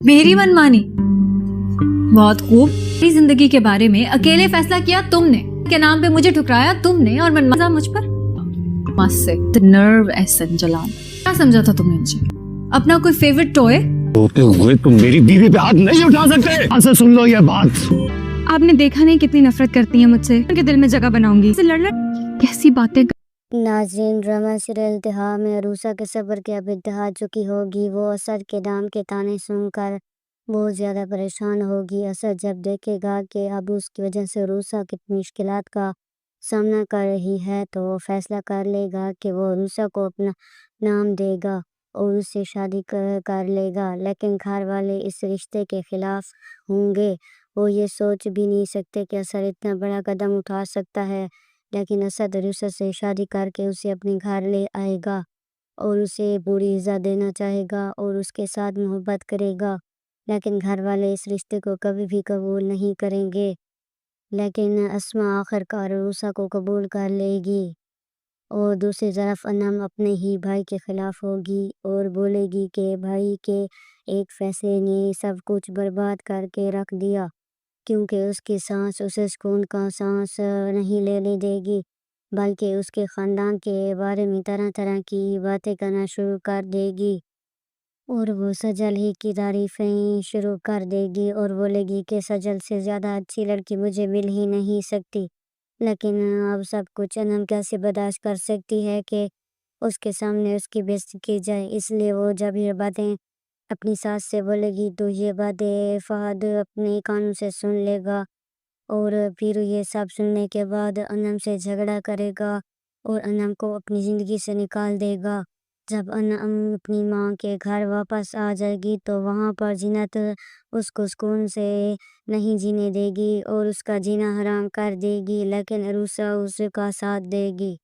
मेरी मनमानी? बहुत खूब। मेरी जिंदगी के बारे में अकेले फैसला किया तुमने, के नाम पे मुझे ठुकराया तुमने और मनमाना मुझ पर। मस्त से द नर्व एहसन जलाल। क्या समझा था तुमने मुझे? अपना कोई फेवरेट टॉय? होते हुए तुम मेरी बीवी पे हाथ नहीं उठा सकते। यहाँ से सुन लो ये बात। आपने देखा नहीं कितनी नफरत करती है मुझसे, उनके दिल में जगह बनाऊंगी। लड़ कैसी बातें। नाज़रीन, ड्रामा सीरियल इंतहा में अरूसा के सब्र की अब इंतहा चुकी होगी। वो असद के नाम के ताने सुनकर बहुत ज़्यादा परेशान होगी। असद जब देखेगा कि अब उसकी वजह से अरूसा कितनी मुश्किलात का सामना कर रही है, तो वो फैसला कर लेगा कि वो अरूसा को अपना नाम देगा और उससे शादी कर लेगा। लेकिन घर वाले इस रिश्ते के खिलाफ होंगे। वो ये सोच भी नहीं सकते कि असद इतना बड़ा कदम उठा सकता है। लेकिन असद अरूसा से शादी करके उसे अपने घर ले आएगा और उसे पूरी इज़्ज़त देना चाहेगा और उसके साथ मोहब्बत करेगा। लेकिन घर वाले इस रिश्ते को कभी भी कबूल नहीं करेंगे। लेकिन अस्मा आखिरकार अरूसा को कबूल कर लेगी और दूसरी तरफ अनम अपने ही भाई के ख़िलाफ़ होगी और बोलेगी कि भाई के एक फैसले ने सब कुछ बर्बाद करके रख दिया, क्योंकि उसकी सांस उसे सुकून का सांस नहीं लेने देगी, बल्कि उसके ख़ानदान के बारे में तरह तरह की बातें करना शुरू कर देगी और वो सजल ही की तारीफ़ें शुरू कर देगी और बोलेगी कि सजल से ज़्यादा अच्छी लड़की मुझे मिल ही नहीं सकती। लेकिन अब सब कुछ अनम कैसे बर्दाश्त कर सकती है कि उसके सामने उसकी बेइज्जती की जाए। इसलिए वो जब ये बातें अपनी सास से बोलेगी तो ये बातें फ़हद अपने कानों से सुन लेगा और फिर ये सब सुनने के बाद अनम से झगड़ा करेगा और अनम को अपनी ज़िंदगी से निकाल देगा। जब अनम अपनी माँ के घर वापस आ जाएगी तो वहाँ पर जीनत उसको सुकून से नहीं जीने देगी और उसका जीना हराम कर देगी, लेकिन अरूसा उसका साथ देगी।